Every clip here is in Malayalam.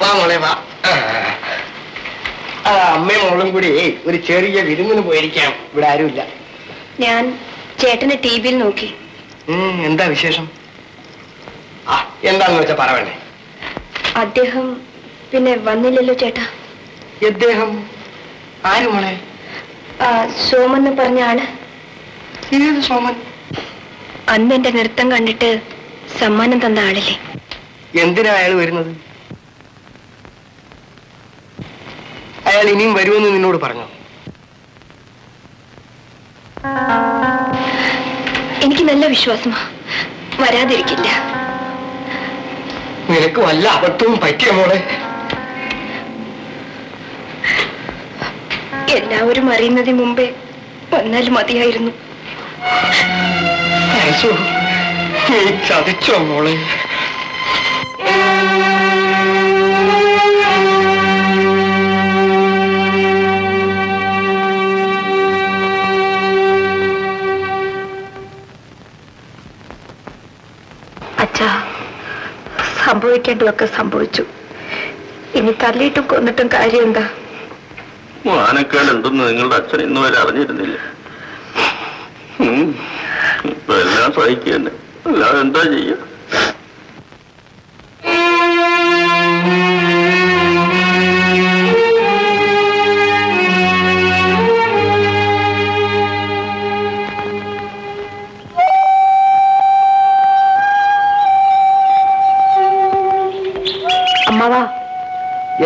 വാ മോളെ വാ. അമ്മയും മോളും കൂടി ഒരു ചെറിയ വിരുന്നിന് പോയിരിക്കാം. ഇവിടെ ആരുമില്ല. ഞാൻ ചേട്ടനെ ടി വിയിൽ നോക്കി. എന്താ വിശേഷം? എന്താന്ന് വെച്ചാ പറയണേ. അദ്ദേഹം പിന്നെ വന്നില്ലല്ലോ ചേട്ടാ. അദ്ദേഹം ആര് മോളെ? സോമെന്ന് പറഞ്ഞ ആള്. ഏത് സോമൻ? അന്ന് എന്റെ നൃത്തം കണ്ടിട്ട് സമ്മാനം തന്ന ആളില്ലേ? എന്തിനാ അയാൾ വരുന്നത്? അയാൾ ഇനിയും വരുമെന്ന് നിന്നോട് പറഞ്ഞോ? എനിക്ക് നല്ല വിശ്വാസമാ, വരാതിരിക്കില്ല. നിനക്ക് വല്ല അബദ്ധവും പറ്റിയ മോളെ? എല്ലാവരും അറിയുന്നതിന് മുമ്പേ വന്നാൽ മതിയായിരുന്നു. നീ ചതിച്ചോ മോളെ? അച്ഛാ, സംഭവിക്കേണ്ടതൊക്കെ സംഭവിച്ചു. ഇനി തല്ലിയിട്ടും കൊന്നിട്ടും കാര്യം എന്താ? മാനക്കേട് എന്തെന്ന് നിങ്ങളുടെ അച്ഛൻ ഇന്ന് വരെ അറിഞ്ഞിരുന്നില്ല. ഇപ്പൊ എല്ലാം സഹിക്കുക തന്നെ, അല്ലാതെ എന്താ ചെയ്യ? അമ്മാവാ.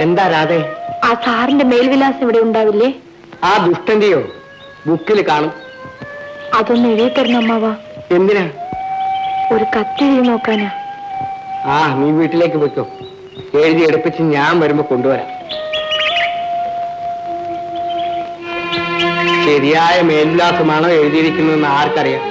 എന്താ രാധേ? ആ സാറിന്റെ മേൽവിലാസം ഇവിടെ ഉണ്ടാവില്ലേ? ആ ദുഷ്ടന്റെയോ ബുക്കിൽ കാണും. അതൊന്ന് എഴുതി തരണം അമ്മാവാ. എന്തിനാ? ഒരു കത്തെഴുതി നോക്കാനാ. നീ വീട്ടിലേക്ക് പോയിക്കോ. എഴുതി എടുപ്പിച്ച് ഞാൻ വരുമ്പോ കൊണ്ടുവരാം. ശരിയായ മേൽവിലാസമാണോ എഴുതിയിരിക്കുന്നതെന്ന് ആർക്കറിയാം?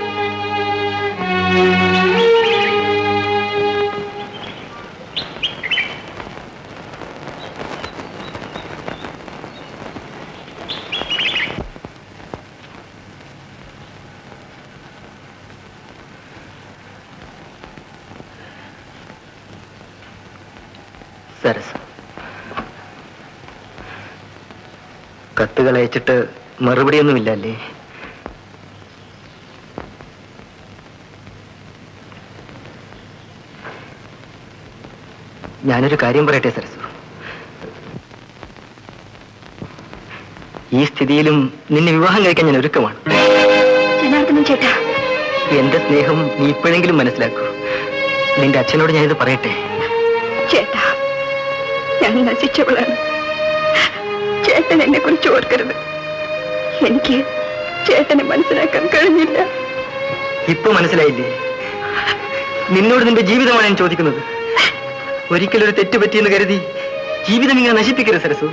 സരസ്, കത്തുകൾ അയച്ചിട്ട് മറുപടിയൊന്നുമില്ലല്ലേ? ഞാനൊരു കാര്യം പറയട്ടെ സരസു. ഈ സ്ഥിതിയിലും നിന്നെ വിവാഹം കഴിക്കാൻ ഞാൻ ഒരുക്കമാണ്. ജനാർദ്ദനൻ ചേട്ടാ, എന്റെ സ്നേഹം നീ ഇപ്പോഴെങ്കിലും മനസ്സിലാക്കൂ. നിന്റെ അച്ഛനോട് ഞാനിത് പറയട്ടെ? ചേട്ടാ, ഞാൻ നശിച്ചവളാണ്. ചേട്ടൻ എന്നെ കുറിച്ച് ഓർക്കരുത്. എനിക്ക് ചേട്ടനെ മനസ്സിലാക്കാൻ കഴിഞ്ഞില്ല. ഇപ്പൊ മനസ്സിലായില്ലേ? നിന്നോട് നിന്റെ ജീവിതമാണ് ഞാൻ ചോദിക്കുന്നത്. ഒരിക്കലൊരു തെറ്റ് പറ്റിയെന്ന് കരുതി ജീവിതം ഇങ്ങനെ നശിപ്പിക്കരുത് സരസു.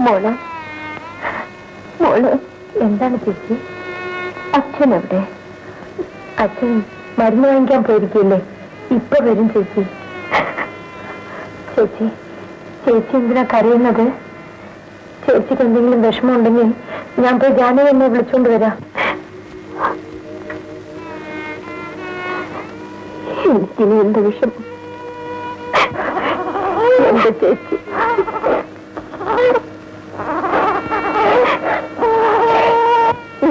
മോള് മോള് എന്താണ് ചേച്ചി? അച്ഛൻ എവിടെ? അച്ഛൻ മരുന്ന് വാങ്ങിക്കാൻ പോയിരിക്കില്ലേ? ഇപ്പൊ വരും ചേച്ചി. ചേച്ചി ചേച്ചി എന്തിനാ കരയുന്നത്? ചേച്ചിക്ക് എന്തെങ്കിലും വിഷമം ഉണ്ടെങ്കിൽ ഞാൻ പോയി ജാനകി എന്നെ വിളിച്ചോണ്ട് വരാം. എനിക്കിനി എന്ത് വിഷമം? എന്റെ ചേച്ചി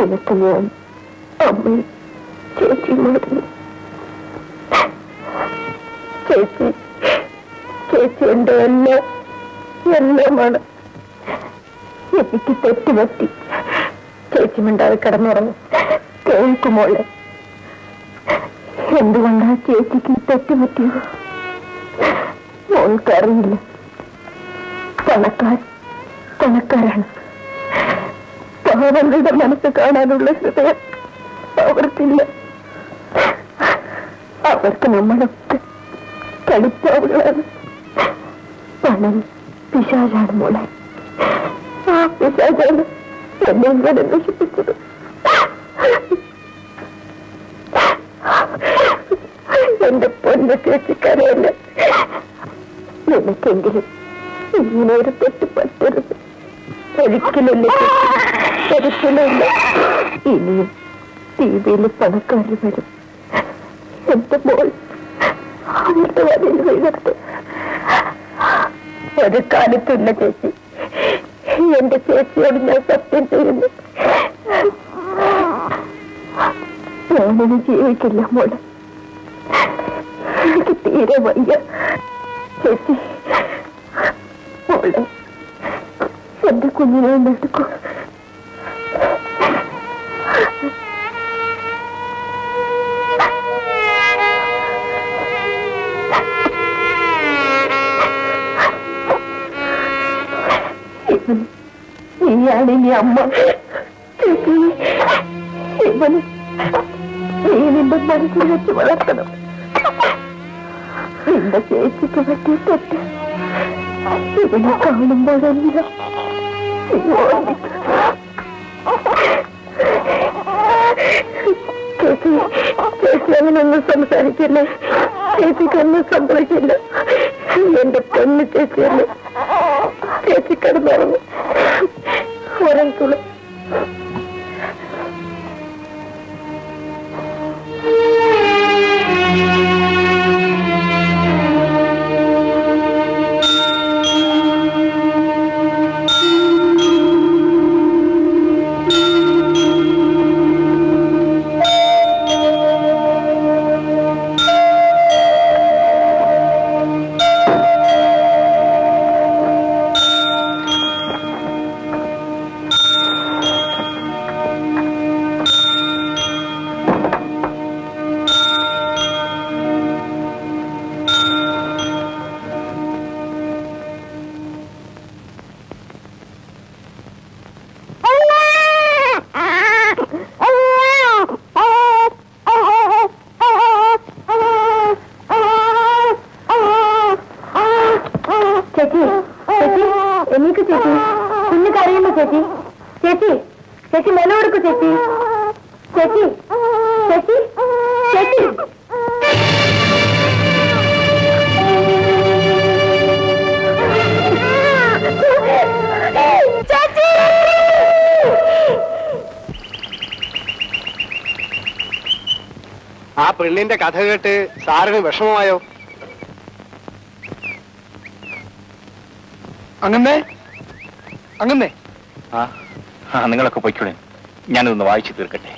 നിനക്ക് ഞാൻ അമ്മയും ചേച്ചിയും വിളിക്കുന്നു. ചേച്ചി ചേച്ചി എന്റെ എല്ലാമാണ്. എനിക്ക് തെറ്റുപറ്റി. ചേച്ചി മിണ്ടാതെ കിടന്നുറങ്ങും. കേൾക്കുമോളെ, എന്തുകൊണ്ടാ ചേച്ചിക്ക് തെറ്റുപറ്റിയത് മോൾക്കറിയില്ല. പണക്കാരാണ്. പാവങ്ങളുടെ മനസ്സ് കാണാനുള്ള ഹൃദയം അവർക്കില്ല. അവർക്ക് നമ്മളൊക്കെ കളിപ്പാവുകളാണ്. പണം പിശാചാണ് മോളെ. ആ പിശാചാണ് എന്നെ ഇവിടെ നശിപ്പിച്ചത്. എന്റെ പൊന്ന ചേച്ചിക്കറിയല്ല. നിനക്കെങ്കിലും ഇങ്ങനെ ഒരു തെറ്റ് പറ്റരുത്. ഒരിക്കലല്ല, ഒരിക്കലില്ല. ഇനിയും ടിവിയിൽ പണക്കാർ വരും. എന്റെ മോൾ അവരുടെ വരയിൽ വീഴത്ത്. ഒരു കാലത്തില്ല ചേച്ചി. എന്റെ ചേച്ചിയോട് ഞാൻ സത്യം ചെയ്യുന്നു. ഞാനിനി ജീവിക്കില്ല മോളെ. എനിക്ക് തീരെ വയ്യ ചേച്ചി. മോളെ എന്റെ കുഞ്ഞിനെ എടുക്കൂ. നീയാണ് ഇനി അമ്മ. ചേച്ചി ഇവന് നീ നിന്റെ മനസ്സിൽ വെച്ച് വളർത്തണം. നിന്റെ ചേച്ചിക്ക് പറ്റിയ തെറ്റ് ഇവനെ കാണുമ്പോഴല്ല ചേച്ചി. ചേച്ചി അങ്ങനൊന്നും സംസാരിക്കില്ലേ. ചേച്ചിക്കൊന്നും സംഭവിക്കില്ല. എന്റെ പൊന്ന് ചേച്ചിയല്ലേ. ചേച്ചി കിടന്നുറങ്ങും. ഉറങ്ങിക്കുള്ളൂ. ചേച്ചി ചേച്ചി എനിക്ക് ചേച്ചി കുഞ്ഞു കരയുമ്പോ ചേച്ചി. ചേച്ചി ചേച്ചി മെല കൊടുക്കൂ ചേച്ചി. ചേച്ചി ചേച്ചി ചേച്ചി ആ പെണ്ണിന്റെ കഥ കേട്ട് സാറിന് വിഷമമായോ? അങ്ങനെ അങ്ങനെ നിങ്ങളൊക്കെ പൊയ്ക്കൂടെ, ഞാനിതൊന്ന് വായിച്ചു തീർക്കട്ടെ.